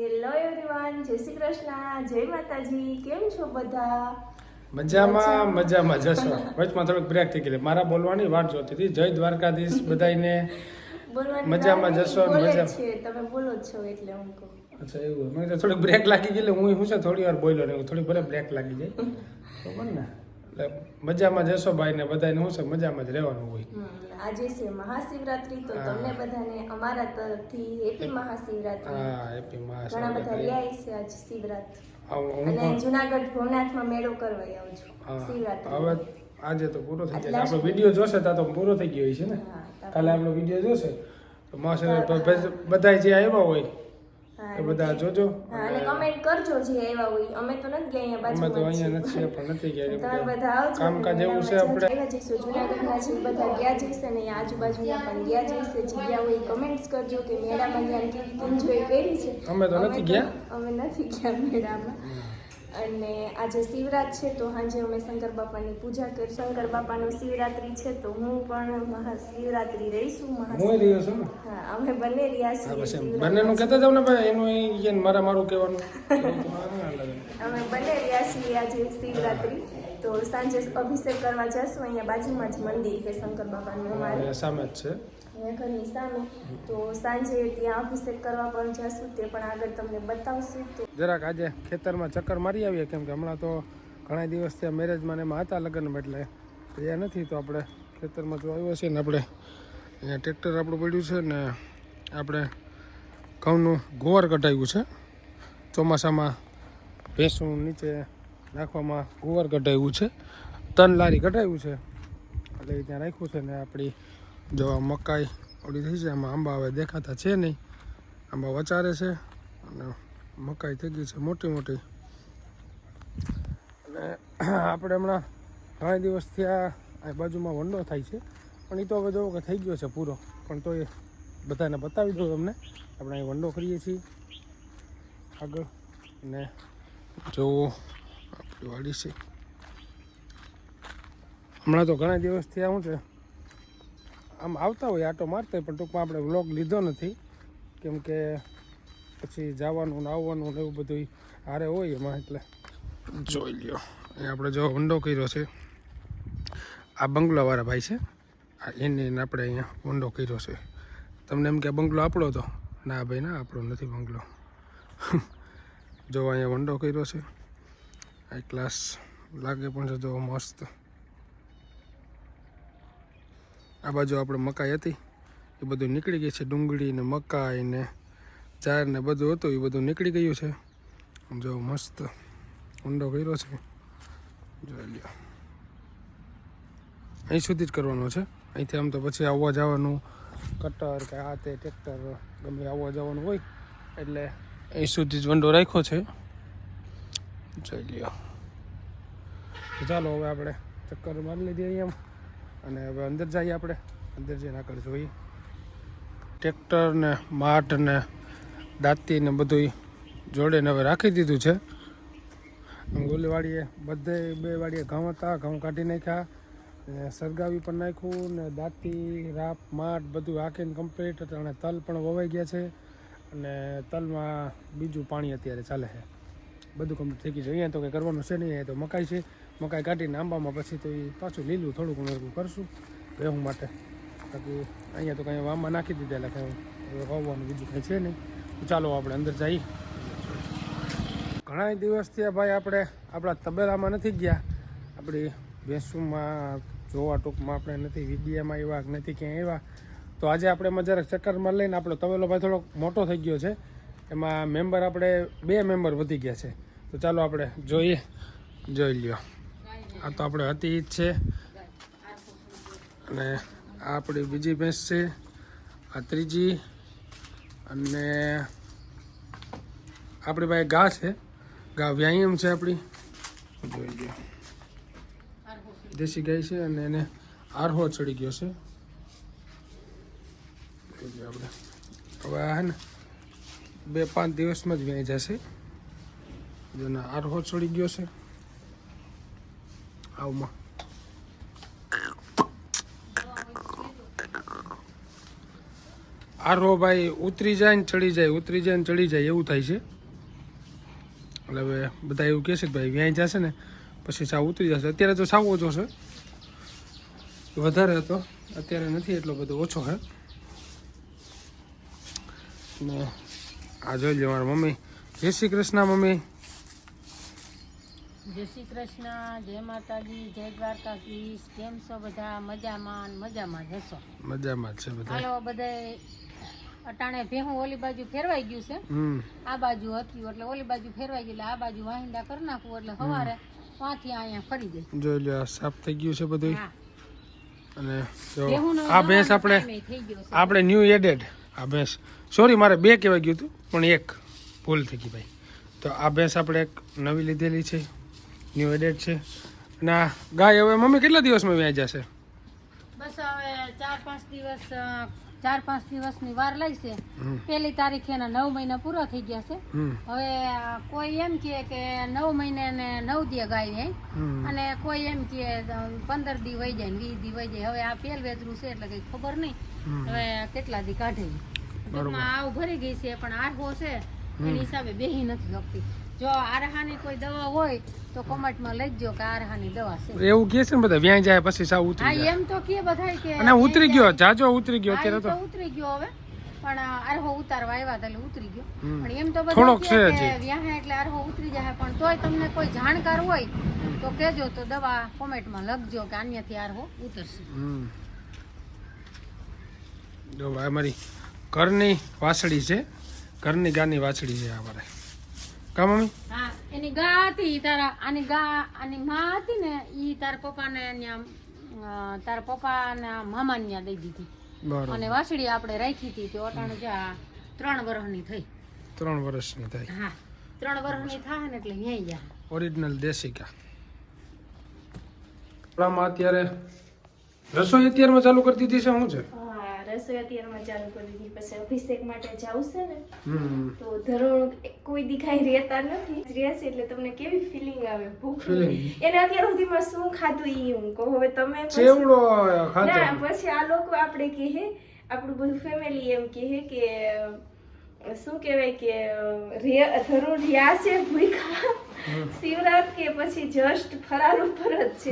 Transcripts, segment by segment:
Hello everyone, જય શ્રી કૃષ્ણ, જય માતાજી. કેમ છો બધા? મજામાં જશો. વચમાં થોડુંક બ્રેક થઈ ગયેલી, મારા બોલવાની વાટ જોતી હતી. જય દ્વારકાધીશ બધાયને. બોલવાની મજામાં જશો ને બોલે મજા છે, તમે બોલો છો એટલે હું કહું. અચ્છા એવું, મેં કીધું થોડીક બ્રેક લાગી ગયેલી. હું છે થોડી વાર બોલ્યો ને થોડી ભલે બ્રેક લાગી જાય બરાબર ને. એટલે મજામાં જશો ભાઈ ને બધાને શું છે મજામાં જ રહેવાનું હોય. આજે છે મહાશિવરાત્રી, તો તમને બધાને અમારા તરફથી હેપી મહાશિવરાત્રી. હા, હેપી ઘણા બધા મહાશિવરાત્રી. રહ્યા છે આજ શિવરાત્રી, હું અને પણ જુનાગઢ ભવનાથમાં મેળો કરવા આવજો શિવરાત્રી. હવે આજે તો પૂરો થઈ જાય. આપણો વિડીયો જોશે તો પૂરો થઈ ગયો છે ને. કાલે આપણો વિડીયો જોશે તો મહાશિવરાત્રી બધા જે આવ્યા હોય એ બધા જોજો. અને કમેન્ટ કરજો જે આવ્યા હોય. અમે તો નથી ગયા, અહીંયા અમે તો બાજુમાં અહીંયા નથી પણ નથી ગયા. તમે બધા આવજો. કામકાજ એવું છે આપણે. આવ્યા જઈશું જુનાગઢના જે બધા ગયા જઈશે ને અહીંયા આજુબાજુના પણ ગયા જઈશે, જે ગયા હોય કમેન્ટ્સ કરજો કે મેળામાં ગયા કેવી એન્જોય કરી છે. અમે તો નથી ગયા. અમે નથી ગયા મેળામાં. અને આજે શિવરાત છે તો સાંજે અમે શંકર બાપાની પૂજા કરી. શંકર બાપાનો શિવરાત્રી છે તો હું પણ મહાશિવરાત્રી રહીશું. હું રહ્યો છું ને. હા, અમે બંને રહ્યા છીએ. બંનેનું કહેતા જાવ ને ભાઈ, એનું મારું કહેવાનું. અમે બંને રહ્યા છીએ આજે શિવરાત્રી, તો સાંજે અભિષેક કરવા જશું. અહીંયા બાજુમાં જ મંદિર છે શંકર બાપાનું, અમારે સામે જ છે અહીંયા ઘરની સામે. તો સાંજે ત્યાં અભિષેક કરવા પણ જશું, તે પણ આગળ તમને બતાવશું. તો જરાક આજે ખેતરમાં ચક્કર મારી આવીએ, કેમ કે હમણાં તો ઘણા દિવસ થયા મેરેજમાં ને એમાં હતા લગ્નમાં, એટલે એ નથી. તો આપણે ખેતરમાં જો આવ્યો છે ને, આપણે અહીંયા ટ્રેક્ટર આપણું પડ્યું છે ને, આપણે ઘઉંનું ગોવાર કઢાવ્યું છે. ચોમાસામાં ભેંસું નીચે નાખવામાં ગોવાર કઢાવ્યું છે. 3 લારી કઢાવ્યું છે એટલે એ ત્યાં રાખ્યું છે. ને આપણી જો મકાઈ ઓળી થઈ છે, એમાં આંબા હવે દેખાતા છે નહીં, આંબા વચારે છે અને મકાઈ થઈ ગઈ છે મોટી મોટી. અને આપણે હમણાં ઘણા દિવસ થયા આ બાજુમાં વંડો થાય છે, પણ એ તો હવે જોવો કે થઈ ગયો છે પૂરો. પણ તો એ બધાને બતાવી દઉં તમને. આપણે અહીં વંડો કરીએ છીએ આગળ, અને જો આપણી વાડી છે. હમણાં તો ઘણા દિવસ થયા શું છે, આમ આવતા હોય આટો મારતા હોય, પણ ટૂંકમાં આપણે વ્લોગ લીધો નથી, કેમ કે પછી જવાનું ને આવવાનું ને એવું બધું હારે હોય એમાં. એટલે જોઈ લ્યો, એ આપણે જો વંડો કર્યો છે. આ બંગલોવાળા ભાઈ છે, આ એને આપણે અહીંયા વંડો કર્યો છે. તમને એમ કે બંગલો આપણો હતો? ના ભાઈ ના, આપણો નથી બંગલો. જો અહીંયા વંડો કર્યો છે. આ ક્લાસ લાગે પણ છે જો મસ્ત. આ બાજુ આપણે મકાઈ હતી એ બધું નીકળી ગઈ છે. ડુંગળી ને મકાઈ ને ચાર ને બધું હતું એ બધું નીકળી ગયું છે. જો મસ્ત ઊંડો કર્યો છે, જોઈ લ્યો. અહીં સુધી જ કરવાનો છે. અહીંથી આમ તો પછી આવવા જવાનું કટર કે હાથે ટ્રેક્ટર ગમે આવવા જવાનું હોય, એટલે અહીં સુધી જ વંડો રાખ્યો છે, જોઈ લ્યો. ચાલો હવે આપણે ચક્કર મારી લીધી અહીંયા, અને હવે અંદર જઈએ. આપણે અંદર જઈને આગળ જોઈએ. ટ્રેક્ટર ને માઠ ને દાંતી ને બધું જોડે ને હવે રાખી દીધું છે. ઓલી વાડીએ બધે 2 વાડીએ ઘઉં હતા, ઘઉં કાઢી નાખ્યા ને સરગાવી પણ નાખ્યું, ને દાંતી રાપ માઠ બધું હાંકીને કમ્પ્લીટ. અને તલ પણ વવાઈ ગયા છે, અને તલમાં બીજું પાણી અત્યારે ચાલે છે. બધું કમ્પ્લીટ થઈ ગયું છે. અહીંયા તો કંઈ કરવાનું છે નહીં. અહીંયા તો મકાઈ છે, મકાઈ કાઢીને આંબામાં પછી તો એ પાછું લીલું થોડું ઘણું એવું કરશું રહેવું માટે. બાકી અહીંયા તો કંઈ આંબા નાખી દીધા, એટલે કંઈ વાવવાનું બીજું કંઈ છે નહીં. તો ચાલો આપણે અંદર જઈએ. ઘણા દિવસથી ભાઈ આપણે આપણા તબેલામાં નથી ગયા, આપણી ભેંસુમાં જોવા ટૂંકમાં આપણે નથી વિડીયામાં આવ્યા, નથી ક્યાંય આવ્યા. તો આજે આપણે એમાં જરાક ચક્કરમાં લઈને આપણો તબેલો ભાઈ થોડોક મોટો થઈ ગયો છે. એમાં મેમ્બર આપણે 2 મેમ્બર વધી ગયા છે. તો ચાલો આપણે જોઈએ, જોઈ લ્યો. આ તો આપણે હતી જ છે, અને આ આપણી બીજી ભેંસ છે, આ ત્રીજી, અને આપણી પાસે ગા છે. ગા વ્યાયામ છે આપણી, જોઈ લ્યો. દેશી ગાય છે, અને એને આરહો ચડી ગયો છે. આપણે હવે આ હે ને 2-5 દિવસમાં જ વ્યાઈ જશે. જેને આરહો ચડી ગયો છે આવમાં. આરો ભાઈ ઉતરી જાય ને ચડી જાય, ઉતરી જાય ને ચડી જાય એવું થાય છે. એટલે હવે બધા એવું કહે છે કે ભાઈ વ્યાય જશે ને પછી સાવ ઉતરી જશે. અત્યારે તો સાવ ઓછો છે, વધારે હતો, અત્યારે નથી એટલો બધો, ઓછો છે. ને આ જોઈ લો મારા મમ્મી. જય શ્રી કૃષ્ણ મમ્મી. જય શ્રી કૃષ્ણ, જય માતાજી, જય દ્વારકાધીશ. કેમ છો બધા? મજામાં ને મજામાં જ હશો? મજામાં જ છે બધા. હાલો બધાય અટાણે ભેહું ઓલી બાજુ ફેરવાઈ ગયું છે. આ બાજુ હતું એટલે ઓલી બાજુ ફેરવાઈ ગયું એટલે આ બાજુ વાહિંદા કરી નાખવું એટલે સવારે ત્યાંથી અહીંયા ફરી જાય. જોઈ લો સાફ થઈ ગયું છે બધું. હા. અને જો ભેહુંનો આ ભેંસ દવાનો આપણે time થઈ ગયો છે. આપણે ન્યૂ એડેડ આ ભેંસ, સોરી મારે 2 કહેવાય ગયું હતું પણ 1 ભૂલ થઈ ગઈ ભાઈ. તો આ ભેંસ આપણે એક નવી લીધેલી છે, ન્યૂ એડેડ છે. અને આ ગાય હવે મમ્મી કેટલા દિવસમાં વ્યાઈ જશે? બસ હવે 4-5 દિવસની વાર લાગશે. 1 તારીખે એના 9 મહિના પૂરા થઈ ગયા છે. હવે કોઈ એમ કહે કે 9 મહિને ને 9 દી ગાય જાય અને કોઈ એમ કહે 15 દી વહી જાય ને 20 દી વહી જાય. હવે આ પેલ વેતરું છે એટલે કઈ ખબર નહીં હવે કેટલા દી કાઢે. ટૂંકમાં આવ ભરી ગઈ છે પણ આરહો છે એની હિસાબે બેહી નથી શકતી. જો આરહાની કોઈ દવા હોય તો કોમેન્ટમાં લખજો કે આરહાની દવા છે. એવું કહે છે ને બધા વ્યાઈ જાય પછી સાવ હા ઉતરી જાય. એમ તો કે બધાય કે અને ઉતરી ગયો, જાજો ઉતરી ગયો હા, અત્યારે ઈ તો. તો ઉતરી ગયો હવે પણ આરહો ઉતારવા આવ્યા હતા એટલે ઉતરી ગયો. પણ એમ તો થોડોક બધા છે કહે કે હજી. વ્યાહે એટલે આરહો ઉતરી જાય પણ તોય તમને કોઈ જાણકાર હોય તો કહેજો તો દવા કોમેન્ટમાં લખજો કે આન્યાથી આરહો ઉતરશે. જો ભાઈ અમારી ઘરની વાછડી છે, ઘરની ગાની વાછડી છે અમારે. કા મમ્મી? હા એની ગા હતી તારા આની માં હતી ને ઈ તારા પપ્પાને ન્યા તારા પપ્પાના મામાને ન્યા દઈ દીધી બરોબર. અને વાસળી આપણે રાખી હતી તો અટાણે જા 3 વર્ષની થઈ. 3 વર્ષની થાય. હા 3 વર્ષની થાય ને એટલે ન્યાય જાય. ઓરિજિનલ દેશી કા. આપણામાં અત્યારે રસોઈ અત્યારમાં ચાલુ કરી દીધી છે. શું છે? હા, રસોઈ અત્યારમાં ચાલુ કરી દીધી. પછી અભિષેક માટે જાવું છે ને હમ તો ધરોણ કોઈ દિખાઈ રહેતા નથી. રહ્યા છે એટલે તમને કેવી ફિલિંગ આવે? ભૂખ Feeling? એને અત્યાર સુધીમાં શું ખાધું ઈ હું કહું. હવે તમે પછી- ચેવડો ના ખાધો. પછી આ લોકો આપણે કહે, આપણું બધું ફેમિલી એમ કહે કે શું કહેવાય કે ધરોણ રહ્યા છે ભૂખા શિવરાત કે પછી જસ્ટ ફરાર ઉપર જ છે.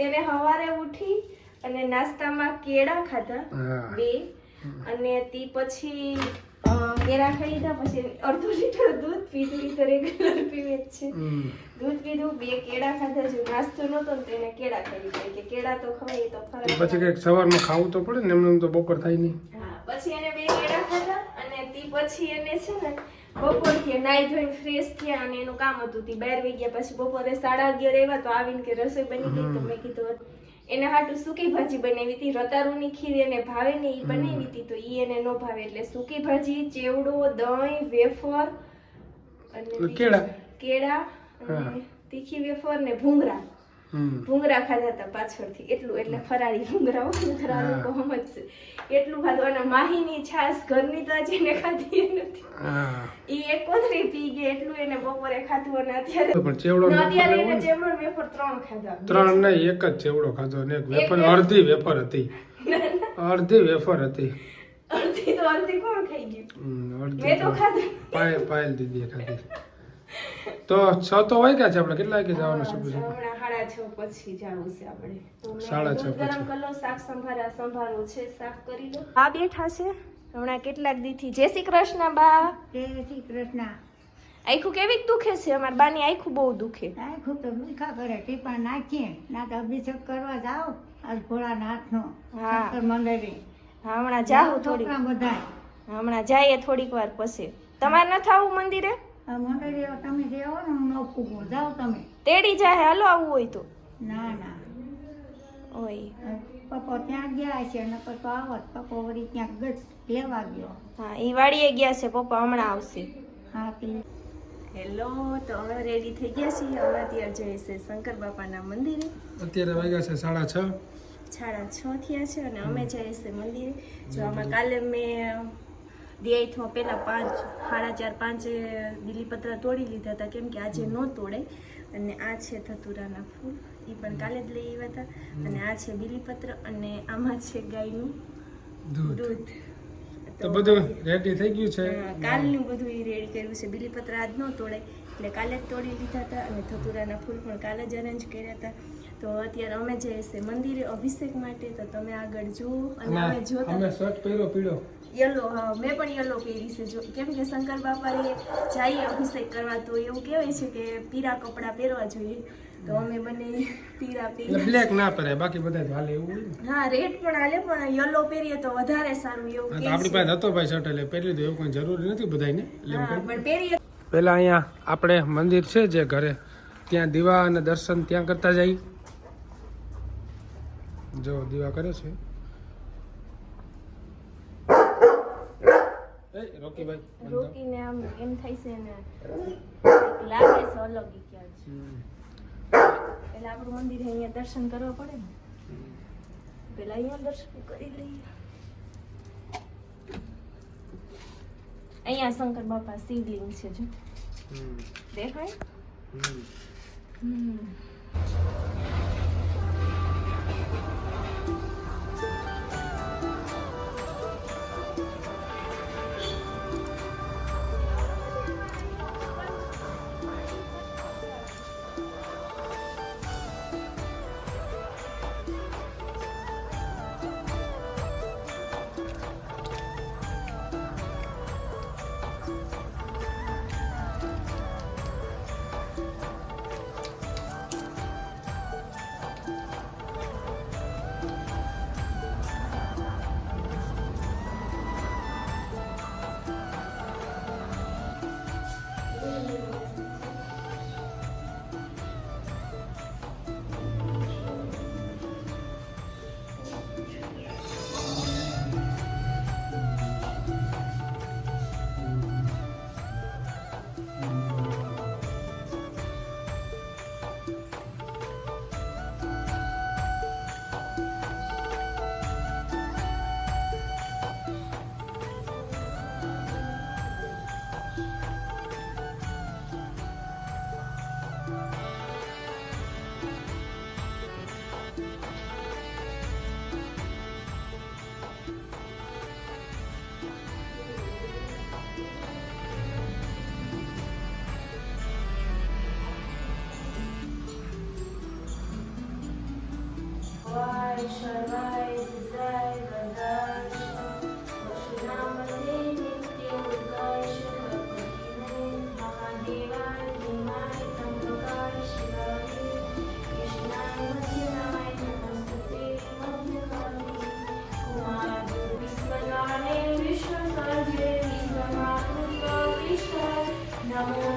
એને સવારે ઉઠી અને નાસ્તામાં કેળા ખાધા હા. 2 અને તે પછી કેળા ખાઈ લીધા પછી 1/2 લીટર દૂધ પીધું. ઈ તો રેગ્યુલર પીવે જ છે. દૂધ પીધું, 2 કેળા ખાધા. જો નાસ્તો નહોતો ને તો એને કેળા ખાઈ લીધા કે કેળા તો ખવાય તો પછી ફરક. કઈક સવારમાં ખાવું તો પડે ને, એમને તો બપોર થાય નહીં. હા પછી એને 2 કેળા ખાધા અને તે પછી એને છે ને બપોર થી નાઈ ધોઈને ફ્રેશ થયા અને એનું કામ હતું તે 12 વાગ્યા પછી બપોરે 11:30 આવ્યા તો આવીને કે રસોઈ બની ગઈ. તો મેં કીધું એને હાટું સૂકી ભાજી બનાવી હતી. રતારુની ખીર એને ભાવે ને ઈ બનાવી હતી તો ઈ એને નો ભાવે એટલે સૂકી ભાજી, ચેવડો, દહીં, વેફર અને કેળા અને તીખી વેફર ને ભૂંગરા ખાધા હતા પાછળથી. એટલું એટલે ફરાળી ભૂંગરા લોકો સમજશે એટલું ખાધું. અને માહીની છાશ ઘરની તો આજે એને ખાધી નથી. ઈ 1 કોથળી પી ગઈ એટલું એને બપોરે ખાધું. અને અત્યારે એને ચેવડો ને વેફર 3 ખાધા. 3 નહીં, 1 જ ચેવડો ખાધો ને એક વેફર, અડધી વેફર હતી. અડધી વેફર હતી. અડધી કોણ ખાઈ ગયું? અડધી મેં તો ખાધી. પાયલ દીદીએ ખાધી. તો 6 તો વાગ્યા છે. આપણે કેટલા વાગે જવાનું છે? હમણાં 6:30 પછી જવું છે આપણે. તો મેં 6:30 દૂધ ગરમ કરી લો, શાક સંભારો છે શાક કરી લો. આ બેઠા છે હમણાં કેટલાક દીથી. જય શ્રી કૃષ્ણ બા. જય શ્રી કૃષ્ણ. આખું કેવી દુખે છે? અમારી બાની આખું બહુ દુખે. આખું તો મીઠા કરે ટીપા નાખીએ ના તો અભિષેક કરવા જાઓ આજ ભોળાના હાથનો હા. શંકર મંદિરે. હા હમણાં જાઉં થોડીક. છોકરા બધાય હમણાં જઈએ થોડીક વાર પછી. તમારે ન થાવું મંદિરે? આ મંદિરે તમે જે આવો ને હું ન પૂગું જાઓ તમે. તેડી જાય હાલો આવવું હોય તો. ના ના ઓય પપ્પો ત્યાં ગયા છે નકર તો આવત. પપ્પો વળી ત્યાં ગજ લેવા ગયો. હા ઈ વાડીએ ગયા છે. પપ્પા હમણાં આવશે. હા તે હેલો, તો અમે રેડી થઈ ગયા છીએ. અમે અત્યારે જઈએ છે શંકર બાપાના મંદિરે. અત્યારે વાગ્યા છે 6:30. 6:30 થયા છે અને અમે જઈએ છે મંદિરે. જો આમાં કાલે મેં દિયાઈથમાં પહેલાં 4:30-5 બીલીપત્ર તોડી લીધા હતા કેમ કે આજે ન તોડાય. અને આ છે ધતુરાના ફૂલ, એ પણ કાલે જ લઈ આવ્યા હતા. અને આ છે બીલીપત્ર અને આમાં છે ગાયનું દૂધ. તો બધું રેડી થઈ ગયું છે. કાલનું બધું રેડી કર્યું છે. બીલીપત્ર આજ ન તોડાય એટલે કાલે જ તોડી લીધા હતા અને ધતુરાના ફૂલ પણ કાલે જ અરેન્જ કર્યા હતા. તો અત્યારે અમે જઈએ છે મંદિરે અભિષેક માટે. તો તમે આગળ જુઓ અને અમે જોતા અમે શર્ટ પહેર્યો પીળો યલો. હા, મેં પણ યલો પહેરી છે. જો કેમ કે શંકર બાપાએ જઈએ અભિષેક કરવા તો એવું કહેવાય છે કે પીળા કપડાં પહેરવા જોઈએ. તો અમે બંને પીળા એટલે પહેરી. બ્લેક ના પહેરાય બાકી બધા હાલે એવું હોય ને. હા, રેડ પણ હાલે પણ યલો પહેરીએ તો વધારે સારું એવું હા, કહે તો આપણી છે. પાસે હતો ભાઈ શર્ટ એટલે પહેરી લીધું એવું કોઈ જરૂરી નથી બધાને એટલે એમ હા, કહ્યું. પણ પહેરીએ પહેલા અહીંયા આપણે મંદિર છે જે ઘરે ત્યાં દીવા અને દર્શન ત્યાં કરતા જઈ. જો દીવા કરે છે. રોકીભાઈ રોકીને આમ એમ થાય છે ને લાગે છે અલગ ઈ ક્યાં છે. એટલે આપણું મંદિર અહીંયા દર્શન કરવા પડે ને. પેલા અહીંયા દર્શન કરી લઈએ. અહીંયા શંકર બાપા શિવલિંગ છે જો દેખાય. નમો